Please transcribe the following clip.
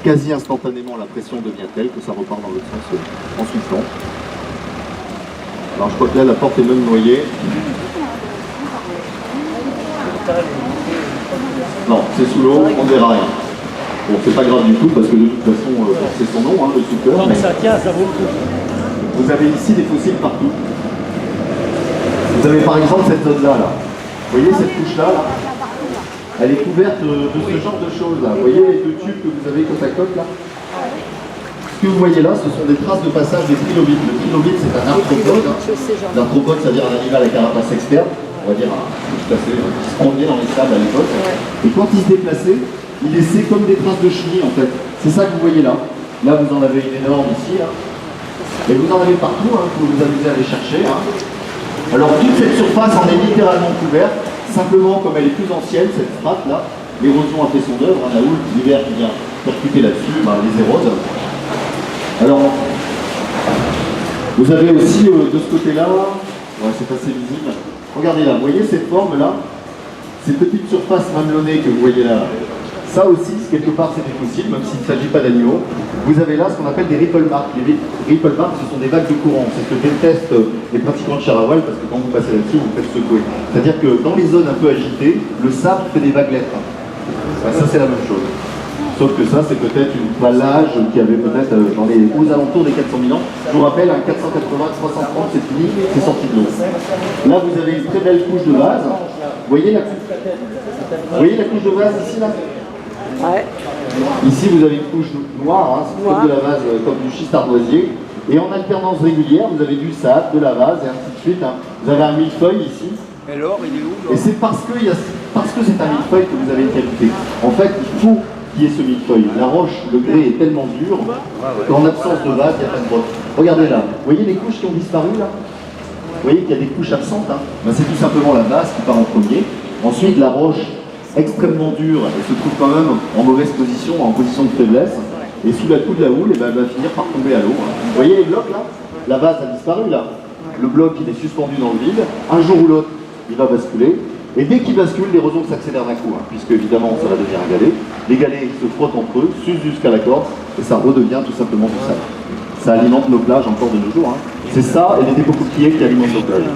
quasi instantanément la pression devient telle que ça repart dans l'autre sens en soufflant. Alors je crois que là la porte est même noyée. Non, c'est sous l'eau, on ne verra rien. Bon, c'est pas grave du tout parce que de toute façon c'est son nom, hein, le souffleur. Non mais ça tient, ça vaut le coup. Vous avez ici des fossiles partout. Vous avez par exemple cette zone-là. Là. Vous voyez cette couche-là là, elle est couverte de ce genre de choses là. Vous voyez les deux tubes que vous avez côte à côte là. Ce que vous voyez là, ce sont des traces de passage des trilobites. Le trilobite, c'est un arthropode. L'arthropode, c'est-à-dire un animal à carapace externe. On va dire un qui se promenait dans les sables à l'époque. Et quand il se déplaçait, il laissait comme des traces de chenilles en fait. C'est ça que vous voyez là. Là, vous en avez une énorme ici. Là. Et vous en avez partout, hein, pour vous amuser à aller chercher. Hein. Alors toute cette surface en est littéralement couverte, simplement comme elle est plus ancienne, cette strate là, l'érosion a fait son œuvre, un Naoul, l'hiver qui vient percuter là-dessus, bah, les érode. Alors, vous avez aussi de ce côté-là, ouais, c'est assez visible, regardez là, vous voyez cette forme là, ces petites surfaces mamelonnées que vous voyez là, ça aussi, quelque part, c'est des fossiles, même s'il ne s'agit pas d'animaux. Vous avez là ce qu'on appelle des ripple marks. Les ripple marks, ce sont des vagues de courant. C'est ce que détestent les pratiquants de Charawal, parce que quand vous passez là-dessus, vous faites secouer. C'est-à-dire que dans les zones un peu agitées, le sable fait des vaguelettes. Ça, c'est la même chose. Sauf que ça, c'est peut-être une plage qui avait peut-être aux alentours des 400 000 ans. Je vous rappelle, un 480, 330, c'est fini, c'est sorti de l'eau. Là, vous avez une très belle couche de vase. Vous voyez la couche de vase ici, là? Ouais. Ici, vous avez une couche noire, hein, c'est comme de la vase, comme du schiste ardoisier. Et en alternance régulière, vous avez du sable, de la vase, et ainsi de suite. Hein. Vous avez un millefeuille ici. Et l'or, il est où l'or? Et c'est parce que c'est un millefeuille que vous avez une qualité. En fait, il faut qu'il y ait ce millefeuille. La roche, le grès est tellement dur qu'en absence de vase, il n'y a pas de broc. Regardez là, vous voyez les couches qui ont disparu là? Vous voyez qu'il y a des couches absentes. Hein, ben, c'est tout simplement la base qui part en premier. Ensuite, la roche extrêmement dure, elle se trouve quand même en mauvaise position, en position de faiblesse, et sous la coupe de la houle, elle va finir par tomber à l'eau. Vous voyez les blocs là? La base a disparu là. Le bloc il est suspendu dans le vide, un jour ou l'autre il va basculer, et dès qu'il bascule, l'érosion s'accélère d'un coup, hein, puisque évidemment ça va devenir un galet. Les galets se frottent entre eux, s'usent jusqu'à la corde, et ça redevient tout simplement du sable. Ça alimente nos plages encore de nos jours. Hein. C'est ça et les dépôts coquillers qui alimentent nos plages.